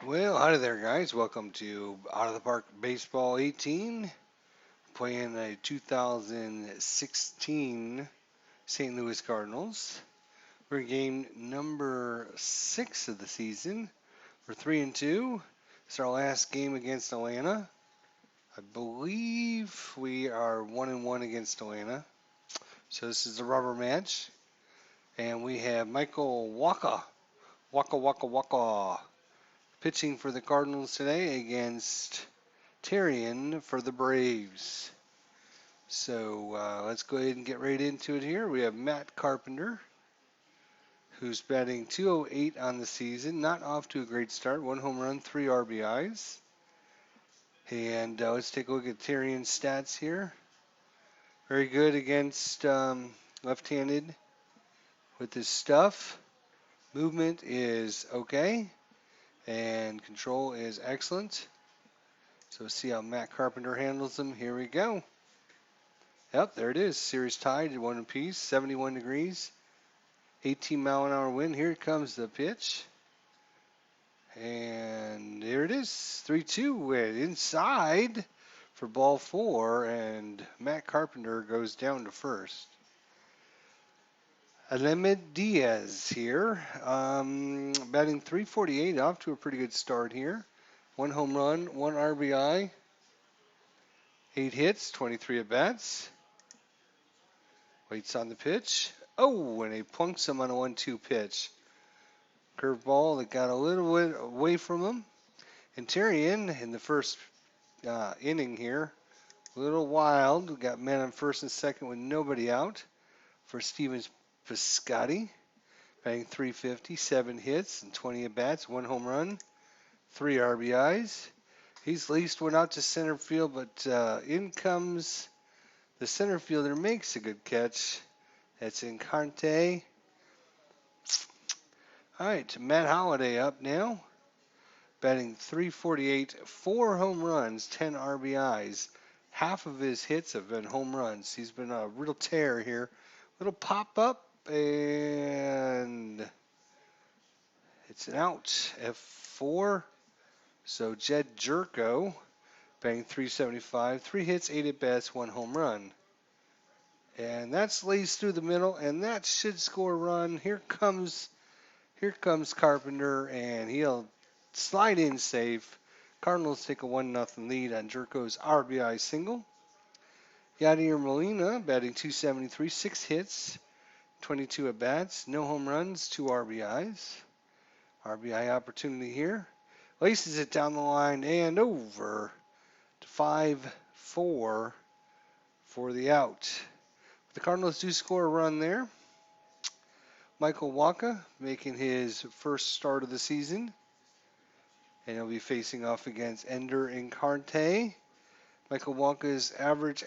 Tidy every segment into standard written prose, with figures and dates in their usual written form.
Well, howdy there, guys. Welcome to Out of the Park Baseball 18, playing a 2016 St. Louis Cardinals. We're in game number 6 of the season. We're 3-2. It's our last game against Atlanta. I believe we are 1-1 against Atlanta. So this is a rubber match. And we have Michael Waka, pitching for the Cardinals today against Terrian for the Braves. So let's go ahead and get right into it here. We have Matt Carpenter, who's batting 208 on the season. Not off to a great start. 1 home run, 3 RBIs. And let's take a look at Terrian's stats here. Very good against left-handed with his stuff. Movement is okay. And control is excellent. So see how Matt Carpenter handles them. Here we go. Yep, there it is. Series tied at 1 apiece, 71 degrees, 18-mile-an-hour wind. Here comes the pitch. And there it is, 3-2 inside for ball 4, and Matt Carpenter goes down to first. Alemid Diaz here, batting 348, off to a pretty good start here. 1 home run, 1 RBI, 8 hits, 23 at-bats. Waits on the pitch. Oh, and he plunks him on a 1-2 pitch. Curveball that got a little bit away from him. And Terrian in the first inning here, a little wild. We got men on first and second with nobody out for Stevens Piscotty. Batting 350, 7 hits and 20 at-bats, 1 home run, 3 RBIs. He's leased one out to center field, but in comes the center fielder, makes a good catch. That's Encarte. All right, Matt Holliday up now. Batting 348, 4 home runs, 10 RBIs. Half of his hits have been home runs. He's been a real tear here. Little pop up, and it's an out. F4. So Jed Jerko, batting 375, 3 hits, 8 at-bats, 1 home run. And that's laced through the middle, and that should score a run. Here comes Carpenter, and he'll slide in safe. Cardinals take a 1-0 lead on Jerko's RBI single. Yadier Molina batting 273, 6 hits, 22 at-bats, no home runs, 2 RBIs. RBI opportunity here. Laces it down the line and over to 5-4 for the out. The Cardinals do score a run there. Michael Waka making his first start of the season. And he'll be facing off against Ender Encarte. Michael Waka is average.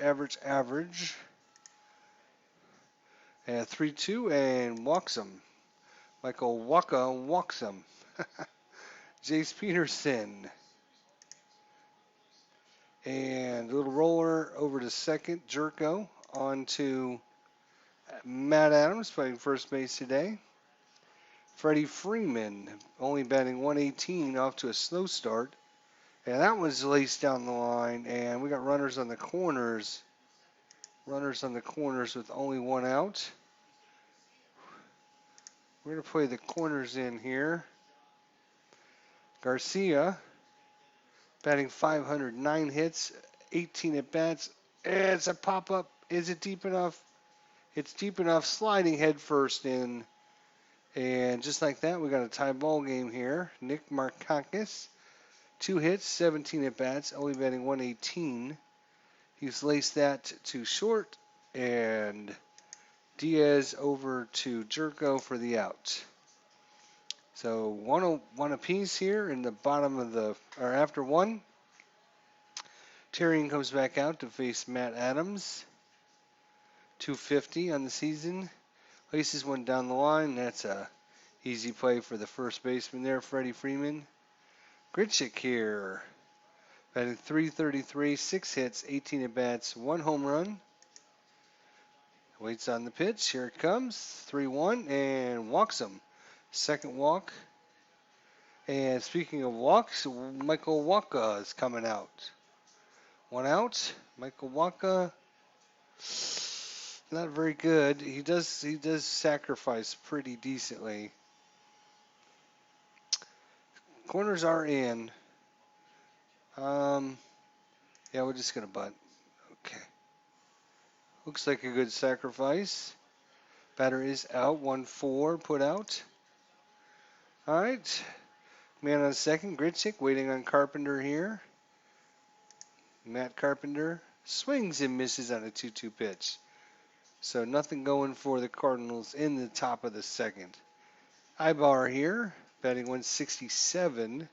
And 3-2 and walks him. Michael Waka walks him. Jace Peterson. And a little roller over to second. Jerko on to Matt Adams playing first base today. Freddie Freeman only batting 118, off to a slow start. And that was laced down the line, and we got runners on the corners. Runners on the corners with only 1 out. We're going to play the corners in here. Garcia batting 509 hits, 18 at-bats. It's a pop-up. Is it deep enough? It's deep enough. Sliding head first in. And just like that, we got a tie ball game here. Nick Markakis, 2 hits, 17 at-bats, only batting 118. He's laced that to short, and Diaz over to Jerko for the out. So 1 apiece here in the bottom of the, or after 1. Terrian comes back out to face Matt Adams. 250 on the season. Laces one down the line. That's a easy play for the first baseman there, Freddie Freeman. Gritchick here, batting 333, 6 hits, 18 at-bats, 1 home run. Waits on the pitch. Here it comes. 3-1 and walks him. Second walk. And speaking of walks, Michael Waka is coming out. One out. Michael Waka, not very good. He does sacrifice pretty decently. Corners are in. Um, yeah, we're just gonna bunt. Okay. Looks like a good sacrifice. Batter is out. 1-4 put out. All right. Man on second. Gritchick waiting on Carpenter here. Matt Carpenter swings and misses on a 2-2 pitch. So nothing going for the Cardinals in the top of the second. Ibar here, batting 167.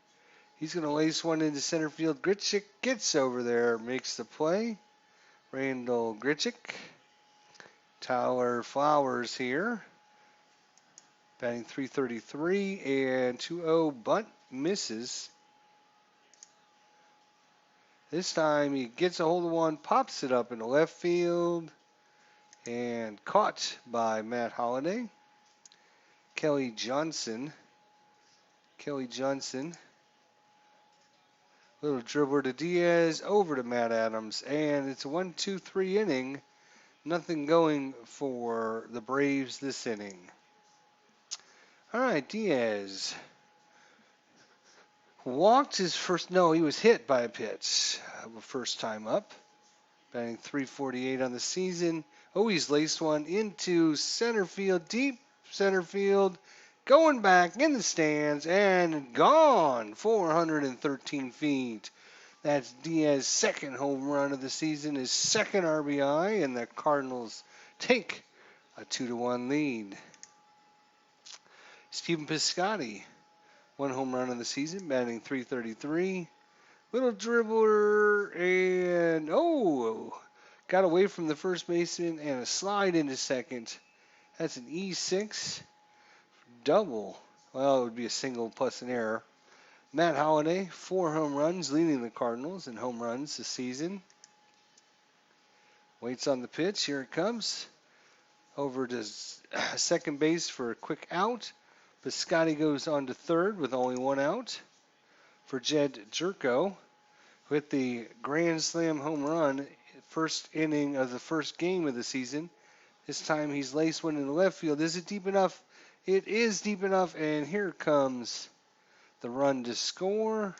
He's going to lace one into center field. Gritchick gets over there, makes the play. Randall Gritchick. Tyler Flowers here, batting 333 and 2-0 bunt misses. This time he gets a hold of one, pops it up in the left field, and caught by Matt Holliday. Kelly Johnson. Little dribbler to Diaz, over to Matt Adams, and it's a 1-2-3 inning. Nothing going for the Braves this inning. All right, Diaz walked his first. No, he was hit by a pitch. First time up, batting 348 on the season. Oh, he's laced one into center field, deep center field, going back in the stands and gone 413 feet. That's Diaz's second home run of the season, his second RBI, and the Cardinals take a 2-1 lead. Stephen Piscotty, one home run of the season, batting 333. Little dribbler and got away from the first baseman and a slide into second. That's an E6 double. Well, it would be a single plus an error. Matt Holliday, 4 home runs, leading the Cardinals in home runs this season. Waits on the pitch. Here it comes. Over to second base for a quick out. Piscotty goes on to third with only 1 out. For Jed Jerko, who hit the grand slam home run first inning of the first game of the season. This time he's laced one in the left field. Is it deep enough? It is deep enough, and here comes the run to score.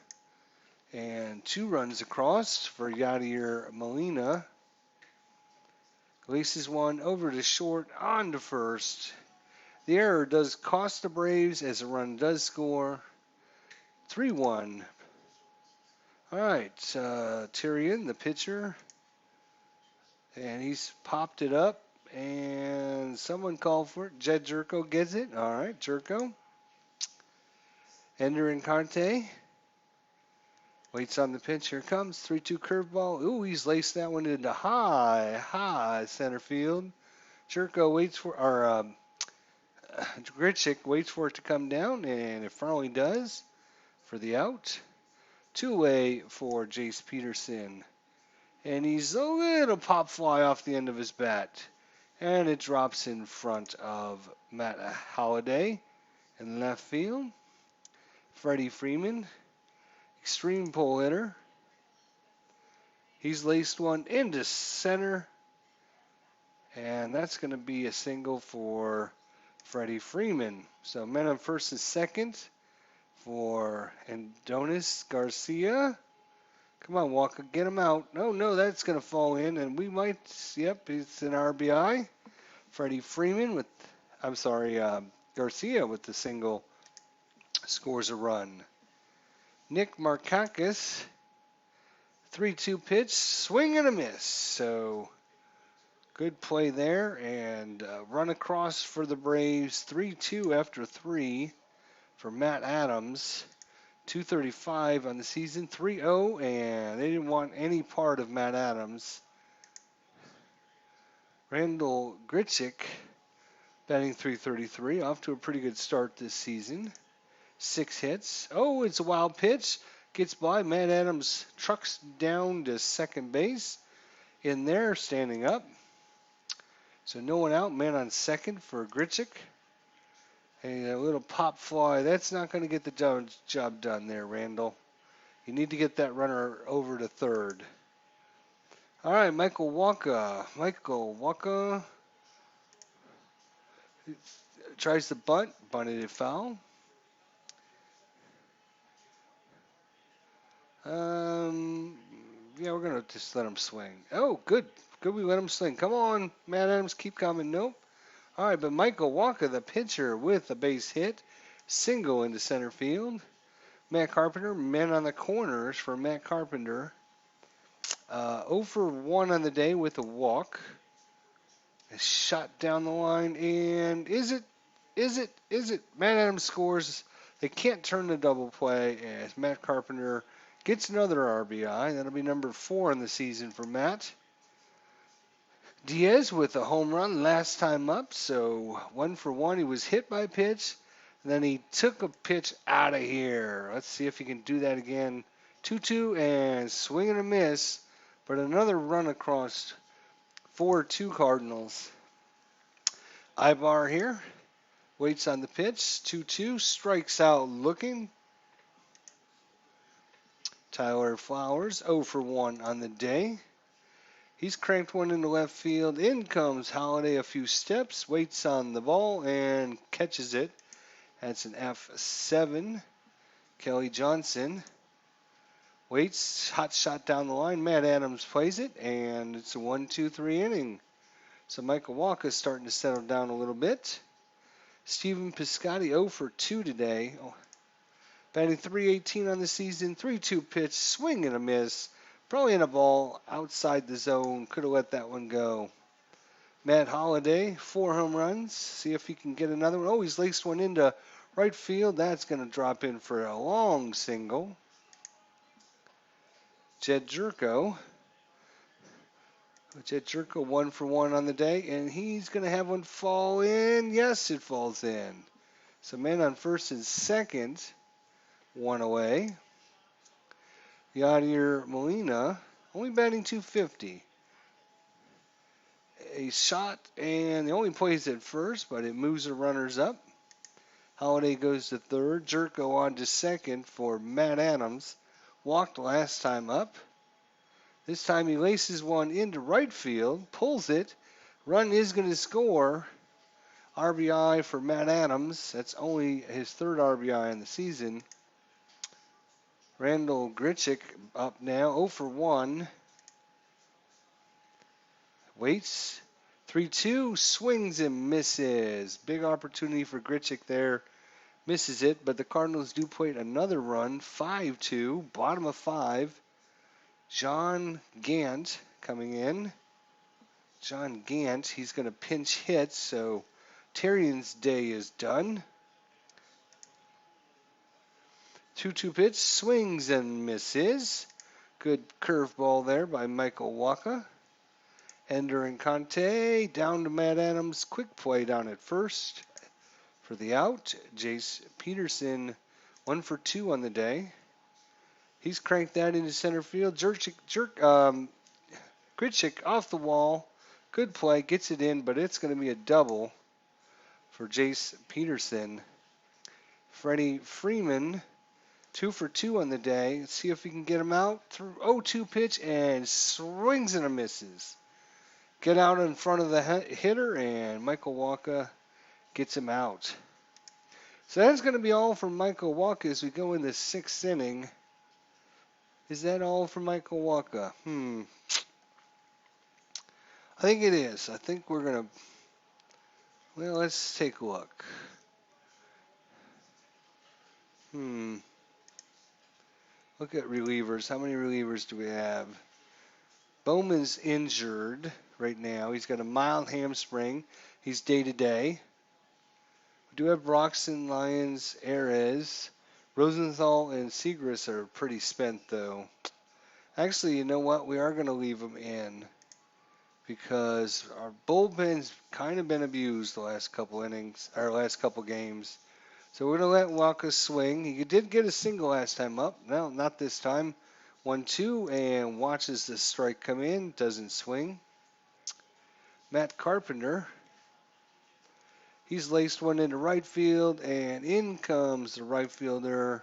And 2 runs across for Yadier Molina. Laces one over to short, on to first. The error does cost the Braves as the run does score. 3-1. All right, Tyrion, the pitcher, and he's popped it up, and someone called for it. Jed Jerko gets it. All right, Jerko. Ender Encarte waits on the pitch. Here comes 3-2 curveball. Ooh, he's laced that one into high center field. Jerko waits for, Gritchick waits for it to come down, and it finally does for the out. 2-away for Jace Peterson. And he's a little pop fly off the end of his bat. And it drops in front of Matt Holliday in left field. Freddie Freeman, extreme pull hitter. He's laced one into center. And that's going to be a single for Freddie Freeman. So men on first and second for Adonis Garcia. Come on, Walker, get him out. No, that's going to fall in, and we might, yep, it's an RBI. Freddie Freeman Garcia with the single scores a run. Nick Markakis, 3-2 pitch, swing and a miss. So good play there, and run across for the Braves, 3-2 after 3 for Matt Adams. 235 on the season, 3-0, and they didn't want any part of Matt Adams. Randall Gritchick, batting 333, off to a pretty good start this season. 6 hits. Oh, it's a wild pitch. Gets by. Matt Adams trucks down to second base. In there, standing up. So no one out. Man on second for Gritchick. A little pop fly. That's not going to get the job done there, Randall. You need to get that runner over to third. All right, Michael Walker. Michael Walker tries to bunt. Bunted it foul. Um, yeah, we're going to just let him swing. Oh, good. Good, we let him swing. Come on, Matt Adams, keep coming. Nope. All right, but Michael Walker, the pitcher, with a base hit. Single into center field. Matt Carpenter, men on the corners for Matt Carpenter. 0 for 1 on the day with a walk. A shot down the line, and is it? Is it? Is it? Matt Adams scores. They can't turn the double play as Matt Carpenter gets another RBI. That'll be number 4 in the season for Matt. Diaz with a home run last time up, so 1 for 1. He was hit by a pitch, and then he took a pitch out of here. Let's see if he can do that again. 2-2 and swing and a miss, but another run across 4-2 Cardinals. Ibar here. Waits on the pitch. 2-2. Strikes out looking. Tyler Flowers 0 for 1 on the day. He's cranked one into left field. In comes Holiday a few steps. Waits on the ball and catches it. That's an F7. Kelly Johnson waits. Hot shot down the line. Matt Adams plays it. And it's a 1-2-3 inning. So Michael Walker is starting to settle down a little bit. Steven Piscotty 0 for 2 today. Batting .318 on the season. 3-2 pitch. Swing and a miss. Probably in a ball outside the zone. Could have let that one go. Matt Holliday, 4 home runs. See if he can get another one. Oh, he's laced one into right field. That's going to drop in for a long single. Jed Jerko. Jed Jerko 1 for 1 on the day. And he's going to have one fall in. Yes, it falls in. So man on first and second. 1 away. Yadier Molina, only batting .250. A shot, and the only plays at first, but it moves the runners up. Holiday goes to third. Jerko on to second for Matt Adams. Walked last time up. This time he laces one into right field, pulls it. Run is going to score. RBI for Matt Adams. That's only his 3rd RBI in the season. Randall Grichuk up now, 0 for 1. Waits. 3-2, swings and misses. Big opportunity for Grichuk there. Misses it, but the Cardinals do plate another run. 5-2, bottom of 5. John Gant coming in. John Gant, he's going to pinch hit, so Terrian's day is done. 2-2 pitch, swings and misses. Good curveball there by Michael Walker. Ender and Conte down to Matt Adams. Quick play down at first for the out. Jace Peterson 1 for 2 on the day. He's cranked that into center field. Grichuk off the wall. Good play. Gets it in, but it's going to be a double for Jace Peterson. Freddie Freeman 2 for 2 on the day. Let's see if we can get him out. 0-2 pitch and swings and a misses. Get out in front of the hitter, and Michael Walker gets him out. So that's going to be all for Michael Walker as we go in the 6th inning. Is that all for Michael Walker? I think it is. I think we're going to... Well, let's take a look. Look at relievers. How many relievers do we have? Bowman's injured right now. He's got a mild hamstring. He's day-to-day. We do have Broxton, Lyons, Ares. Rosenthal and Segras are pretty spent, though. Actually, you know what? We are going to leave them in because our bullpen's kind of been abused the last couple innings, or last couple games. So we're going to let Walker swing. He did get a single last time up. No, not this time. 1-2, and watches the strike come in. Doesn't swing. Matt Carpenter. He's laced one into right field, and in comes the right fielder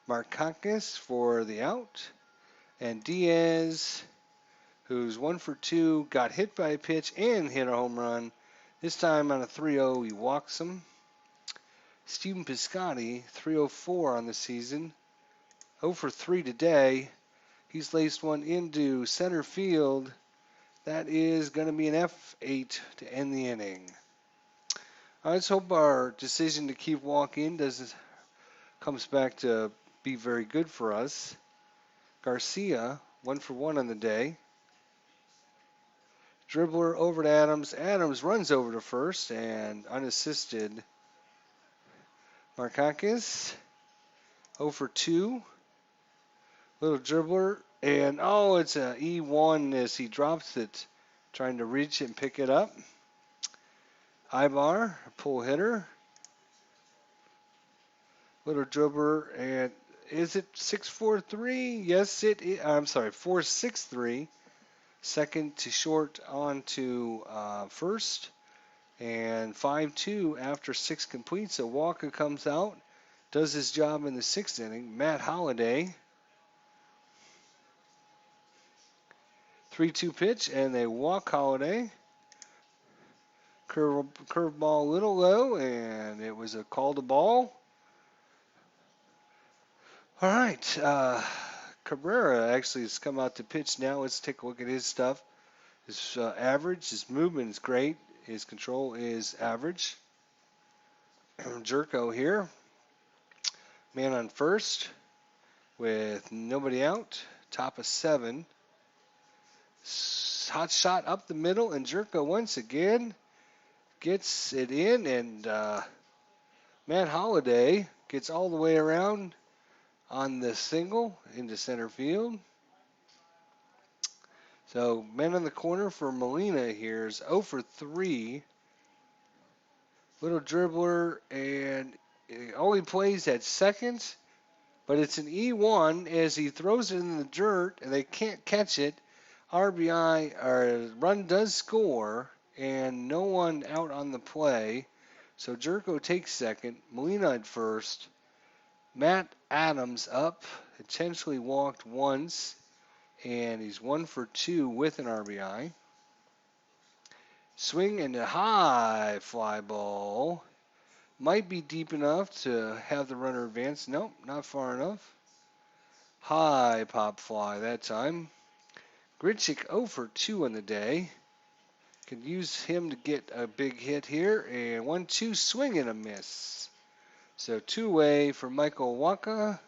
Markakis for the out. And Diaz, who's 1 for 2, got hit by a pitch and hit a home run. This time on a 3-0, he walks him. Stephen Piscotty, 304 on the season, 0 for 3 today. He's laced one into center field. That is going to be an F8 to end the inning. Let's hope our decision to keep walking comes back to be very good for us. Garcia, 1 for 1 on the day. Dribbler over to Adams. Adams runs over to first and unassisted. Markakis, 0 for 2. Little dribbler. And, it's an E1 as he drops it, trying to reach it and pick it up. Ibar, a pull hitter. Little dribbler. And is it 6-4-3? Yes, it is. I'm sorry, 4-6-3. Second to short on to first. And 5-2 after 6 completes. So Walker comes out, does his job in the 6th inning. Matt Holliday, 3-2 pitch, and they walk Holliday. Curveball a little low, and it was a call to ball. All right. Cabrera actually has come out to pitch now. Let's take a look at his stuff. His average, his movement is great. His control is average. Jerko here. Man on first with nobody out. Top of 7. Hot shot up the middle, and Jerko once again gets it in, and Matt Holliday gets all the way around on the single into center field. So man on the corner for Molina here is 0 for 3. Little dribbler, and it only plays at second, but it's an E1 as he throws it in the dirt, and they can't catch it. RBI, or run does score, and no one out on the play. So Jerko takes second, Molina at first. Matt Adams up, intentionally walked once, and he's 1 for 2 with an RBI. Swing and a high fly ball. Might be deep enough to have the runner advance. Nope, not far enough. High pop fly that time. Grichuk 0 for 2 on the day. Could use him to get a big hit here. And 1-2 swing and a miss. So 2-way for Michael Wacha.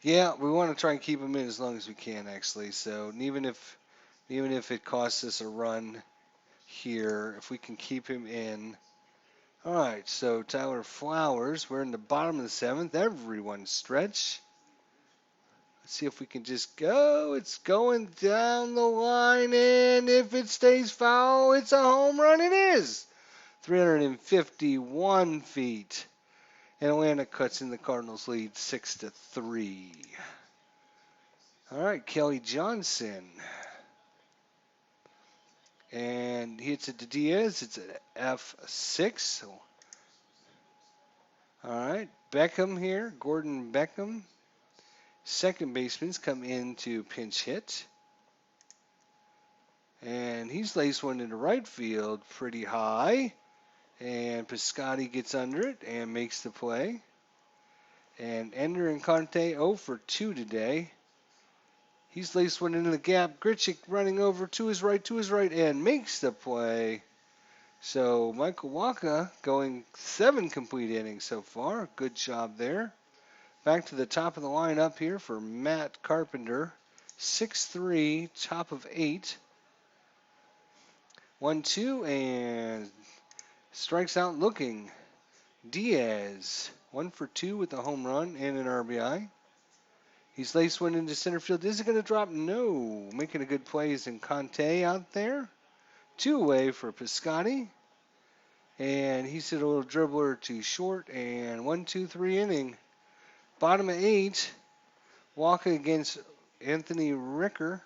Yeah, we want to try and keep him in as long as we can, actually. So even if it costs us a run here, if we can keep him in. All right, so Tyler Flowers, we're in the bottom of the 7th. Everyone stretch. Let's see if we can just go. It's going down the line, and if it stays foul, it's a home run. It is. 351 feet. And Atlanta cuts in the Cardinals lead 6-3. All right, Kelly Johnson. And he hits it to Diaz. It's an F6. All right, Beckham here, Gordon Beckham. Second baseman's come in to pinch hit. And he's laced one into right field pretty high. And Piscotty gets under it and makes the play. And Ender and Conte 0 for 2 today. He's laced one into the gap. Grichuk running over to his right, and makes the play. So Michael Wacha going 7 complete innings so far. Good job there. Back to the top of the lineup here for Matt Carpenter. 6'3", top of 8. 1-2, and strikes out looking. Diaz, 1 for 2 with a home run and an RBI. He's laced one into center field. Is it going to drop? No. Making a good play is in Conte out there. 2-away for Piscotty. And he's hit a little dribbler to short, and 1-2-3 inning. Bottom of 8. Walker against Anthony Ricker.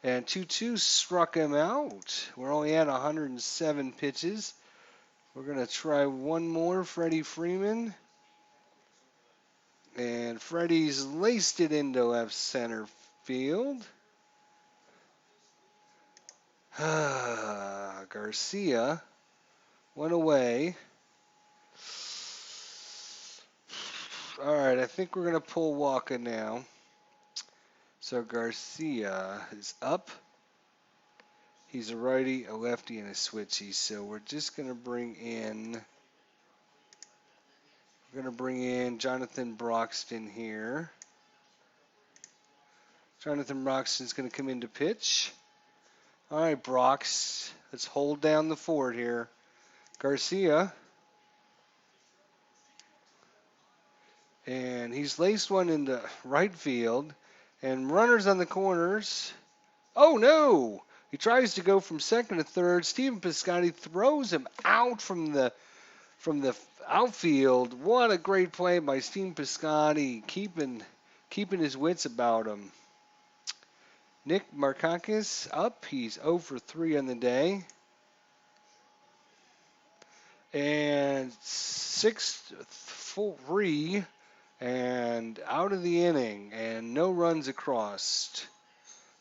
And 2-2 struck him out. We're only at 107 pitches. We're going to try one more, Freddie Freeman. And Freddie's laced it into left center field. Garcia went away. All right, I think we're going to pull Walker now. So Garcia is up. He's a righty, a lefty, and a switchy. So we're just going to bring in Jonathan Broxton here. Jonathan Broxton's going to come in to pitch. All right, Brox, let's hold down the fort here. Garcia. And he's laced one into right field. And runners on the corners. Oh, no! He tries to go from second to third. Steven Piscotty throws him out from the outfield. What a great play by Steven Piscotty, keeping his wits about him. Nick Markakis up. He's 0 for 3 on the day. And 6-3 and out of the inning and no runs across.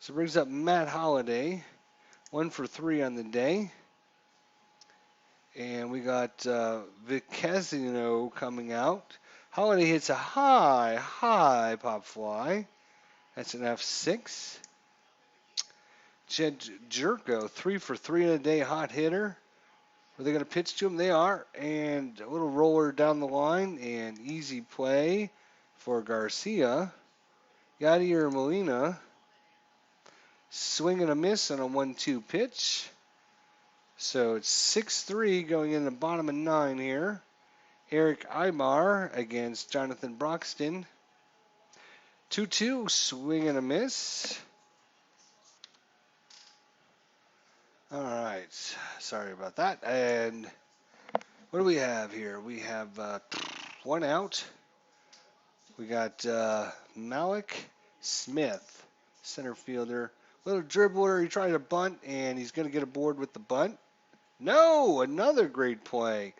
So it brings up Matt Holliday, 1 for 3 on the day. And we got Vicazino coming out. Holliday hits a high pop fly. That's an F6. Jed Jerko, 3 for 3 on the day, hot hitter. Are they going to pitch to him? They are. And a little roller down the line and easy play for Garcia. Yadier Molina. Swing and a miss on a 1-2 pitch. So it's 6-3 going in the bottom of 9 here. Eric Ibar against Jonathan Broxton. 2-2, swing and a miss. All right, sorry about that. And what do we have here? We have 1 out. We got Malik Smith, center fielder. Little dribbler, he tried to bunt, and he's going to get aboard with the bunt. No, another great play.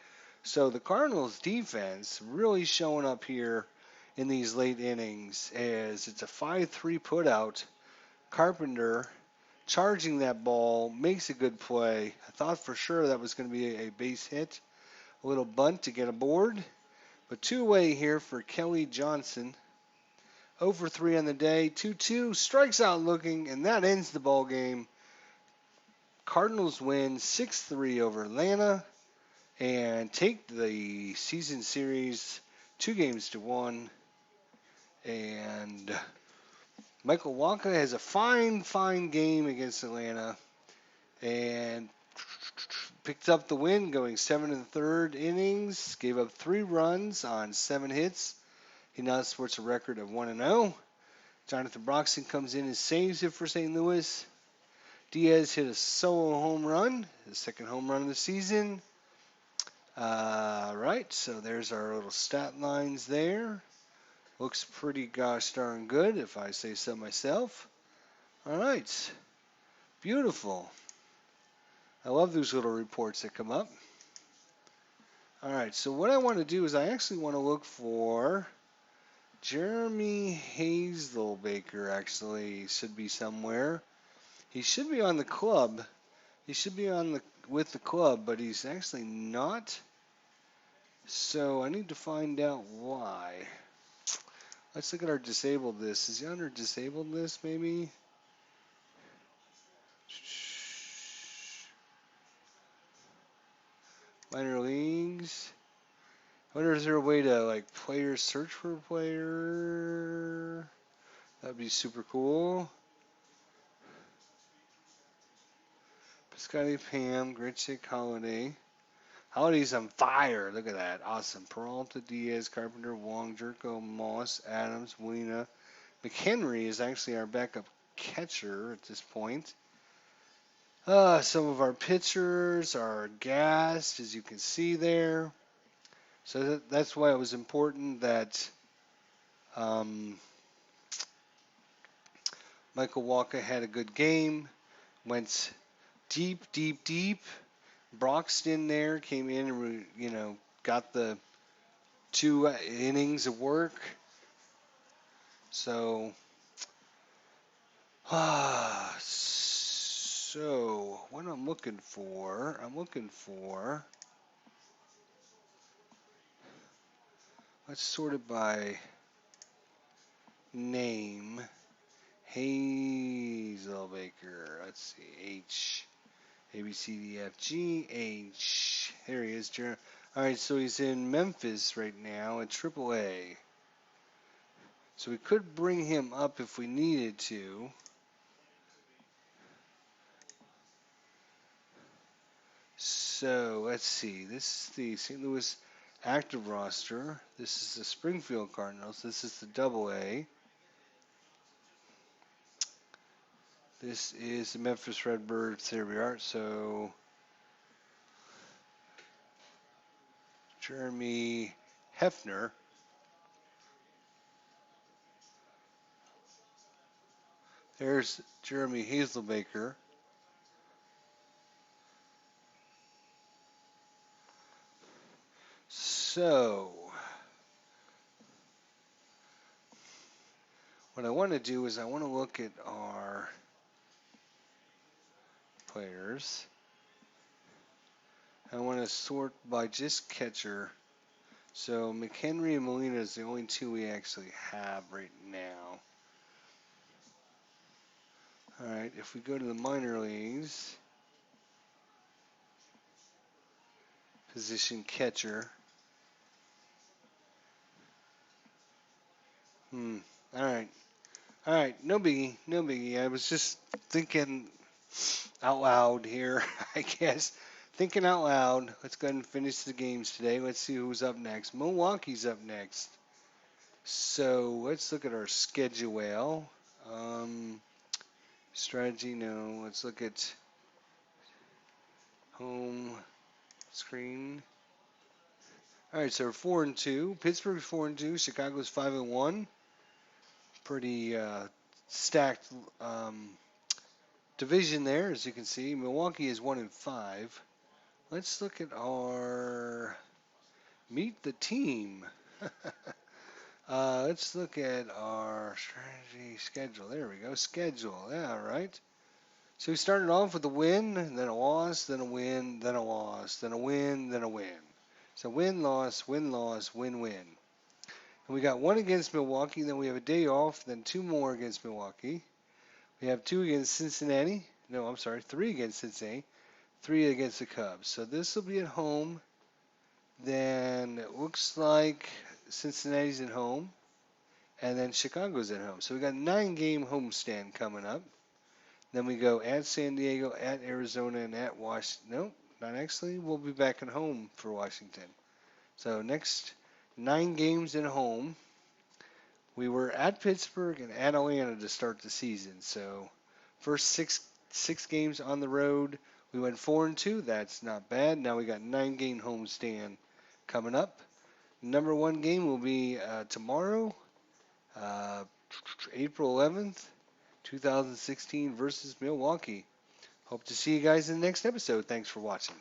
So the Cardinals defense really showing up here in these late innings as it's a 5-3 putout. Carpenter charging that ball, makes a good play. I thought for sure that was going to be a base hit. A little bunt to get aboard. But 2-away here for Kelly Johnson. 0 for 3 on the day. 2-2, strikes out looking, and that ends the ball game. Cardinals win 6-3 over Atlanta and take the season series 2-1. And Michael Wacha has a fine game against Atlanta and picked up the win going 7 1/3 innings, gave up 3 runs on 7 hits. He now sports a record of 1-0. Jonathan Broxton comes in and saves it for St. Louis. Diaz hit a solo home run, his second home run of the season. Right, so there's our little stat lines there. Looks pretty gosh darn good, if I say so myself. All right, beautiful. I love those little reports that come up. All right, so what I want to do is I actually want to look for Jeremy Hazelbaker. Actually, should be somewhere. He should be on the club. He should be with the club, but he's actually not. So I need to find out why. Let's look at our disabled list. Is he on our disabled list, maybe? Minor leagues. I wonder is there a way to like player search for a player? That'd be super cool. Piscotty, Pam, Gritchick, Holiday. Holiday's on fire. Look at that. Awesome. Peralta, Diaz, Carpenter, Wong, Jerko, Moss, Adams, Molina. McHenry is actually our backup catcher at this point. Some of our pitchers are gassed, as you can see there. So that's why it was important that Michael Walker had a good game. Went deep, deep, deep. Broxton there came in and got the 2 innings of work. So, what I'm looking for, let's sort it by name. Hazelbaker. Let's see. H. A, B, C, D, F, G, H. There he is. All right, so he's in Memphis right now at AAA. So we could bring him up if we needed to. So let's see. This is the St. Louis active roster. This is the Springfield Cardinals. This is the AA. This is the Memphis Redbirds. There we are. So Jeremy Hefner. There's Jeremy Hazelbaker. So what I want to do is I want to look at our players. I want to sort by just catcher. So McHenry and Molina is the only 2 we actually have right now. All right, if we go to the minor leagues, position catcher. All right. All right, no biggie, no biggie. I was just thinking out loud here, I guess. Thinking out loud. Let's go ahead and finish the games today. Let's see who's up next. Milwaukee's up next. So let's look at our schedule. Strategy, no. Let's look at home screen. All right, so we're 4-2. Pittsburgh's 4-2. Chicago's 5-1. Pretty stacked division there, as you can see. Milwaukee is 1-5. Let's look at our meet the team. Let's look at our strategy schedule. There we go. Schedule. Yeah, right. So we started off with a win, then a loss, then a win, then a loss, then a win, then a win. So win, loss, win, loss, win, win. And we got 1 against Milwaukee, then we have a day off, then 2 more against Milwaukee. We have 2 against Cincinnati. No, I'm sorry, 3 against Cincinnati, 3 against the Cubs. So this will be at home. Then it looks like Cincinnati's at home, and then Chicago's at home. So we got a 9-game homestand coming up. Then we go at San Diego, at Arizona, and at Washington. Nope, not actually. We'll be back at home for Washington. So next 9 games at home. We were at Pittsburgh and at Atlanta to start the season. So first six games on the road, we went 4-2. That's not bad. Now we got 9-game homestand coming up. Number 1 game will be tomorrow, April 11th, 2016 versus Milwaukee. Hope to see you guys in the next episode. Thanks for watching.